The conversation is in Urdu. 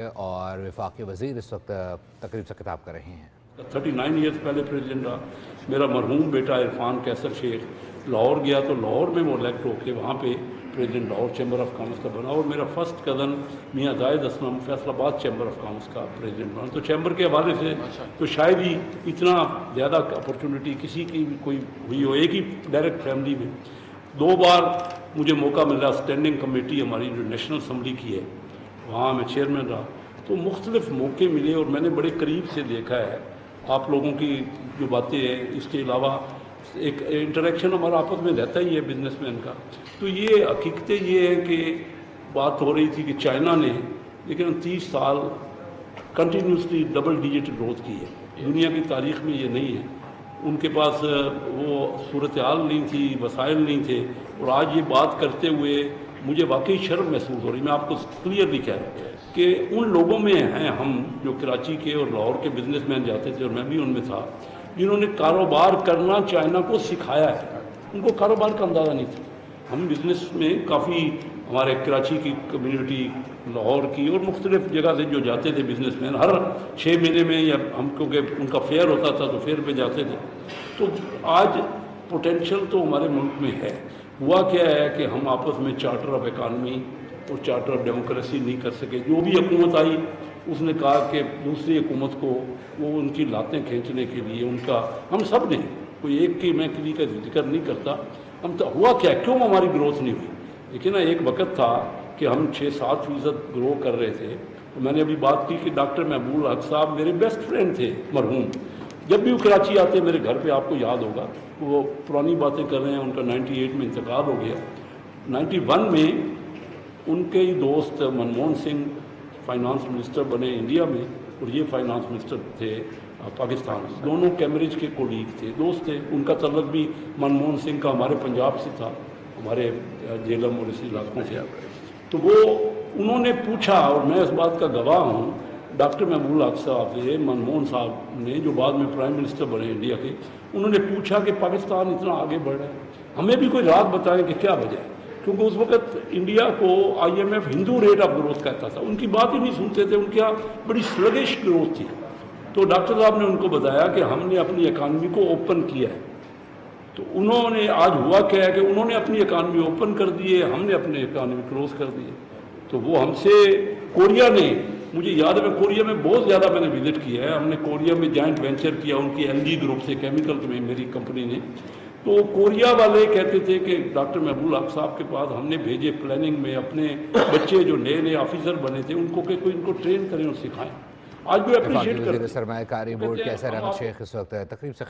اور وفاقی وزیر اس وقت تقریب سے خطاب کر رہے ہیں۔ 39 ایئرز پہلے پریزیڈنٹ رہا میرا مرحوم بیٹا عرفان کیسر شیخ، لاہور گیا تو لاہور میں وہ الیکٹ ہو کے وہاں پہ president Lahore chamber of commerce کا بنا، اور میرا فرسٹ کزن میاں زاہد اسلم فیصل آباد چیمبر آف کامرس کا پریزیڈنٹ بنا۔ تو چیمبر کے حوالے سے تو شاید ہی اتنا زیادہ اپرچونٹی کسی کی بھی کوئی ہوئی ہو، ایک ہی ڈائریکٹ فیملی میں 2 بار مجھے موقع ملا۔ اسٹینڈنگ کمیٹی ہماری جو نیشنل اسمبلی کی ہے وہاں میں چیئرمین رہا، تو مختلف موقع ملے اور میں نے بڑے قریب سے دیکھا ہے آپ لوگوں کی جو باتیں ہیں۔ اس کے علاوہ ایک انٹریکشن ہمارا آپس میں رہتا ہی ہے بزنس مین کا۔ تو یہ حقیقتیں یہ ہے کہ بات ہو رہی تھی کہ چائنا نے لیکن 30 سال کنٹینیوسلی ڈبل ڈیجٹ گروتھ کی ہے، دنیا کی تاریخ میں یہ نہیں ہے۔ ان کے پاس وہ صورتحال نہیں تھی، وسائل نہیں تھے، اور آج یہ بات کرتے ہوئے مجھے واقعی شرم محسوس ہو رہی۔ میں آپ کو کلیئرلی کہہ رہا ہوں کہ ان لوگوں میں ہیں ہم جو کراچی کے اور لاہور کے بزنس مین جاتے تھے، اور میں بھی ان میں تھا، جنہوں نے کاروبار کرنا چائنا کو سکھایا ہے۔ ان کو کاروبار کا اندازہ نہیں تھا۔ ہم بزنس میں کافی ہمارے کراچی کی کمیونٹی، لاہور کی اور مختلف جگہ سے جو جاتے تھے بزنس مین، ہر 6 مہینے میں یا ہم کیونکہ ان کا فیئر ہوتا تھا تو فیئر پہ جاتے تھے۔ تو آج پوٹینشل تو ہمارے ملک میں ہے۔ ہوا کیا ہے کہ ہم آپس میں چارٹر آف اکانومی اور چارٹر آف ڈیموکریسی نہیں کر سکے۔ جو بھی حکومت آئی اس نے کہا کہ دوسری حکومت کو وہ ان کی لاتیں کھینچنے کے لیے ان کا، ہم سب نے، کوئی ایک کی میں کسی کا ذکر نہیں کرتا، ہم تو ہوا کیا، کیوں ہماری گروتھ نہیں ہوئی؟ لیکن ایک وقت تھا کہ ہم 6-7% گرو کر رہے تھے۔ تو میں نے ابھی بات کی کہ ڈاکٹر محبوب الحق صاحب میرے بیسٹ فرینڈ تھے مرحوم، جب بھی وہ کراچی آتے میرے گھر پہ، آپ کو یاد ہوگا، وہ پرانی باتیں کر رہے ہیں، ان کا 98 میں انتقال ہو گیا۔ 91 میں ان کے ہی دوست منموہن سنگھ فائنانس منسٹر بنے انڈیا میں، اور یہ فائنانس منسٹر تھے پاکستان میں۔ دونوں کیمبرج کے کولیگ تھے، دوست تھے۔ ان کا تعلق بھی منموہن سنگھ کا ہمارے پنجاب سے تھا، ہمارے جیلم اور اسی علاقوں سے۔ تو وہ انہوں نے پوچھا، اور میں اس بات کا گواہ ہوں، ڈاکٹر محبوب الحق صاحب سے منموہن صاحب نے، جو بعد میں پرائم منسٹر بنے انڈیا کے، انہوں نے پوچھا کہ پاکستان اتنا آگے بڑھ رہا ہے، ہمیں بھی کوئی راز بتائیں کہ کیا وجہ ہے، کیونکہ اس وقت انڈیا کو IMF Hindu rate of growth کہتا تھا، ان کی بات ہی نہیں سنتے تھے، ان کی بڑی سلگش گروتھ تھی۔ تو ڈاکٹر صاحب نے ان کو بتایا کہ ہم نے اپنی اکانومی کو اوپن کیا ہے۔ تو انہوں نے آج ہوا کیا ہے کہ انہوں نے اپنی اکانومی اوپن کر دی ہے، ہم نے اپنی اکانومی کلوز کر دی ہے۔ تو وہ ہم سے کوریا نے، مجھے یاد ہے میں کوریا میں بہت زیادہ میں نے وزٹ کیا ہے، ہم نے کوریا میں جوائنٹ وینچر کیا ان کی LG گروپ سے، کیمیکل میں میری کمپنی نے۔ تو کوریا والے کہتے تھے کہ ڈاکٹر محبوب الحق صاحب کے پاس ہم نے بھیجے پلاننگ میں اپنے بچے جو نئے آفیسر بنے تھے ان کو کہ کوئی ان کو ٹرین کریں اور سکھائیں۔ آج بھی اپریشیٹ کرتے ہیں۔ سرمایہ کاری بورڈ کے سر احمد شیخ اس وقت تقریب سے